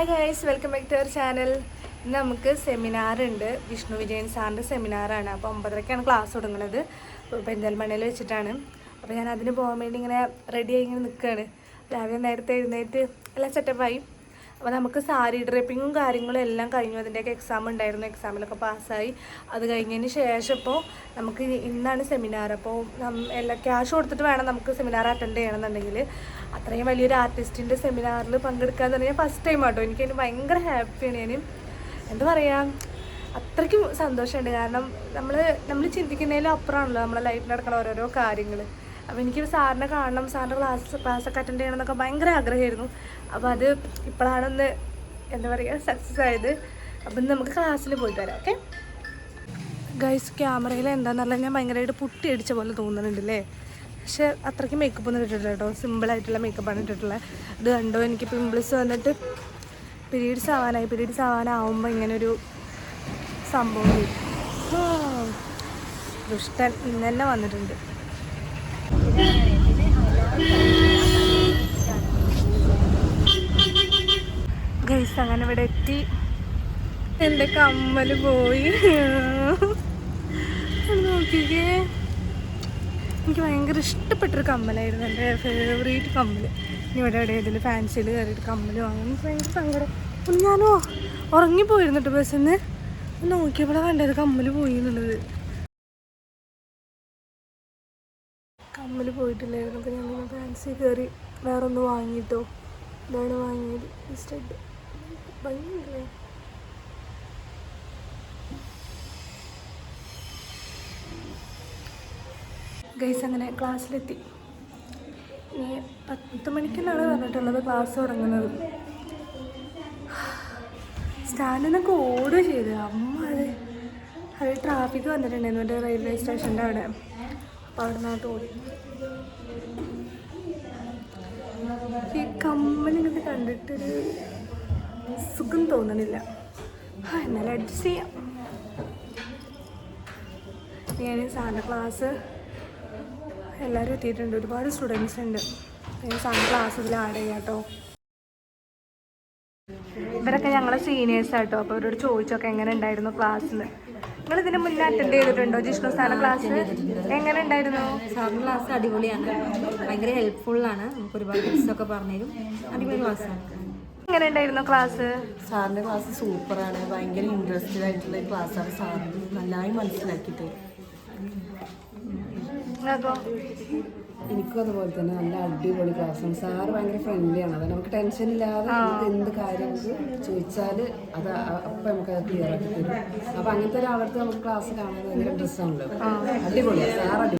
Hi guys, welcome back to our channel. ഇന്ന് നമുക്ക് സെമിനാറുണ്ട്. വിഷ്ണു വിജയൻ സാറിൻ്റെ സെമിനാറാണ്. അപ്പോൾ 9:30ക്കാണ് ക്ലാസ് തുടങ്ങുന്നത്. പെരിന്തൽമണ്ണയിൽ വെച്ചിട്ടാണ്. അപ്പോൾ ഞാൻ അതിന് പോകാൻ വേണ്ടി ഇങ്ങനെ റെഡിയായി ഇങ്ങനെ നിൽക്കുകയാണ്. രാവിലെ നേരത്തെ എഴുന്നേറ്റ് എല്ലാം സെറ്റപ്പായി. അപ്പോൾ നമുക്ക് സാരി ഡ്രിപ്പിങ്ങും കാര്യങ്ങളും എല്ലാം കഴിഞ്ഞു. അതിൻ്റെയൊക്കെ എക്സാം ഉണ്ടായിരുന്നു. എക്സാമിലൊക്കെ പാസ്സായി. അത് കഴിഞ്ഞതിന് ശേഷം ഇപ്പോൾ നമുക്ക് ഇന്നാണ് സെമിനാർ. അപ്പോൾ എല്ലാം ക്യാഷ് കൊടുത്തിട്ട് വേണം നമുക്ക് സെമിനാർ അറ്റൻഡ് ചെയ്യണമെന്നുണ്ടെങ്കിൽ. അത്രയും വലിയൊരു ആർട്ടിസ്റ്റിൻ്റെ സെമിനാറിൽ പങ്കെടുക്കാന്ന് പറഞ്ഞാൽ ഫസ്റ്റ് ടൈം ആട്ടോ. എനിക്കതിന് ഭയങ്കര ഹാപ്പിയാണ്. ഞാൻ എന്താ പറയുക, അത്രയ്ക്കും സന്തോഷമുണ്ട്. കാരണം നമ്മൾ ചിന്തിക്കുന്നതിലും അപ്പുറമാണല്ലോ നമ്മളെ ലൈഫിൽ നടക്കുന്ന ഓരോരോ കാര്യങ്ങൾ. അപ്പോൾ എനിക്ക് സാറിനെ കാണണം, സാറിൻ്റെ ക്ലാസ്സൊക്കെ അറ്റൻഡ് ചെയ്യണം എന്നൊക്കെ ഭയങ്കര ആഗ്രഹമായിരുന്നു. അപ്പോൾ അത് ഇപ്പോഴാണൊന്ന് എന്താ പറയുക സക്സസ് ആയത്. അപ്പം നമുക്ക് ക്ലാസ്സിൽ പോയിട്ട് വരാം. ഓക്കെ ഗൈസ്, ക്യാമറയിൽ എന്താണെന്നല്ല ഞാൻ ഭയങ്കരമായിട്ട് പുട്ടി അടിച്ച പോലെ തോന്നുന്നുണ്ടല്ലേ. പക്ഷെ അത്രയ്ക്ക് മേക്കപ്പ് ഒന്നും ഇട്ടിട്ടില്ല കേട്ടോ. സിമ്പിളായിട്ടുള്ള മേക്കപ്പാണ് ഇട്ടിട്ടുള്ളത്. ഇത് കണ്ടോ, എനിക്ക് പിമ്പിൾസ് വന്നിട്ട് പീരീഡ്സ് ആവാനാവുമ്പോൾ ഇങ്ങനൊരു സംഭവം ദുഷ്ടൻ ഇന്ന് തന്നെ വന്നിട്ടുണ്ട്. ഗൈസ്, അങ്ങനെ ഇവിടെ എത്തി. എൻ്റെ കമ്മൽ പോയി. നോക്കിക്കേ, എനിക്ക് ഭയങ്കര ഇഷ്ടപ്പെട്ടൊരു കമ്മലായിരുന്നു. എൻ്റെ ഫേവറേറ്റ് കമ്മൽ. ഇനി ഇവിടെ എവിടെയെങ്കിലും ഫാൻസിയിൽ കയറിയിട്ട് കമ്മൽ വാങ്ങുന്നു. ഭയങ്കര സങ്കടം. ഞാനോ ഉറങ്ങിപ്പോയിരുന്നു കേട്ടോ ബസ്സിൽ നിന്ന്. നോക്കിയപ്പോഴാണ് കണ്ടത് കമ്മൽ പോയി എന്നുള്ളത്. കമ്മൽ പോയിട്ടില്ലായിരുന്നു. അപ്പോൾ ഞങ്ങൾ ഫാൻസി കയറി വേറെ ഒന്ന് വാങ്ങിയിട്ടോ. ഇതാണ് വാങ്ങിയത്. സ്റ്റഡ് ഭംഗിയില്ലേ. ഗൈസ്, അങ്ങനെ ക്ലാസ്സിലെത്തി. ഇനി 10 മണിക്കെന്നാണ് പറഞ്ഞിട്ടുള്ളത് ക്ലാസ് തുടങ്ങുന്നത്. സ്റ്റാൻഡിൽ നിന്നൊക്കെ ഓടുക ചെയ്ത് അത് ട്രാഫിക് വന്നിട്ടുണ്ടായിരുന്നു എൻ്റെ റെയിൽവേ സ്റ്റേഷൻ്റെ അവിടെ. അപ്പോൾ അവിടെ നിന്നോട്ട് ഓടി. ഈ കമ്മലിങ്ങനെ കണ്ടിട്ടൊരു സുഖം തോന്നണില്ല. എന്നാലും അഡ്ജസ്റ്റ് ചെയ്യാം. ഞാൻ സാറിൻ്റെ ക്ലാസ് എല്ലാവരും എത്തിയിട്ടുണ്ട്. ഒരുപാട് സ്റ്റുഡൻസ് ഉണ്ട്. ഞാൻ സാറിൻ്റെ ക്ലാസ് ഇതിൽ ആഡ് ചെയ്യാം കേട്ടോ. ഇവരൊക്കെ ഞങ്ങളെ സീനിയേഴ്സ് ആട്ടോ. അപ്പോൾ അവരോട് ചോദിച്ചൊക്കെ എങ്ങനെ ഉണ്ടായിരുന്നു ക്ലാസ്സിൽ. നിങ്ങൾ ഇതിന് മുന്നേ അറ്റൻഡ് ചെയ്തിട്ടുണ്ടോ ജിഷ്ണു സാറിൻ്റെ ക്ലാസ്? എങ്ങനെ ഉണ്ടായിരുന്നു? സാറിൻ്റെ ക്ലാസ് അടിപൊളിയാണ്, ഭയങ്കര ഹെൽപ്ഫുള്ളാണ്. നമുക്ക് ഒരുപാട് ടിപ്സൊക്കെ പറഞ്ഞുതരും. അടിപൊളി ക്ലാസ്സാണ്. എങ്ങനെ ഉണ്ടായിരുന്നു ക്ലാസ്? സാറിൻ്റെ ക്ലാസ് സൂപ്പറാണ്. ഭയങ്കര ഇൻട്രസ്റ്റഡ് ആയിട്ടുള്ള ക്ലാസ്സാണ്. സാറിന് നന്നായി മനസ്സിലാക്കിയിട്ട് എനിക്കും അതുപോലെ തന്നെ നല്ല അടിപൊളി ക്ലാസ്സാണ്. സാറ് ഭയങ്കര ഫ്രണ്ട്ലിയാണ്. അത് നമുക്ക് ടെൻഷൻ ഇല്ലാതെ എന്ത് കാര്യം ചോദിച്ചാൽ അത് അപ്പം നമുക്കത് ക്ലിയർ ആക്കി തരും. അപ്പം അങ്ങനത്തെ ഒരാളടുത്ത് നമുക്ക് ക്ലാസ് കാണാൻ ഭയങ്കര ഇൻട്രസ്റ്റ് അടിപൊളിയാണ് സാർ.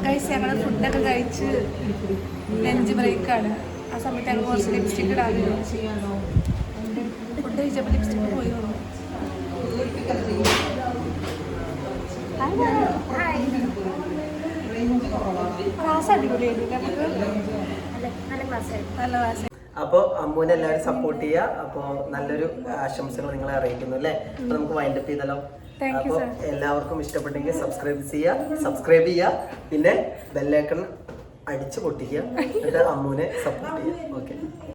ഗൈസ്, ഞങ്ങൾ ഫുഡൊക്കെ കഴിച്ച് ലഞ്ച് ബ്രേക്കാണ്. ആ സമയത്ത് ഞങ്ങൾ കുറച്ച് ലിപ്സ്റ്റിക് ഇടാറുണ്ട്. ഫുഡ് കഴിച്ചപ്പോൾ ലിപ്സ്റ്റിക് പോയി വന്നു. ക്ലാസ് അടിപൊളിയായിരുന്നു. നമുക്ക് നല്ല ക്ലാസ്സായിരുന്നു. അപ്പോൾ അമ്മൂനെ എല്ലാവരും സപ്പോർട്ട് ചെയ്യുക. അപ്പോൾ നല്ലൊരു ആശംസകൾ നിങ്ങളെ അറിയിക്കുന്നു അല്ലേ. അപ്പോൾ നമുക്ക് വൈൻഡപ്പ് ചെയ്തല്ലോ. അപ്പോൾ എല്ലാവർക്കും ഇഷ്ടപ്പെട്ടെങ്കിൽ സബ്സ്ക്രൈബ് ചെയ്യുക, പിന്നെ ബെല്ലൈക്കൺ അടിച്ചു പൊട്ടിക്കുക, എന്നിട്ട് അമ്മൂനെ സപ്പോർട്ട് ചെയ്യുക. ഓക്കെ.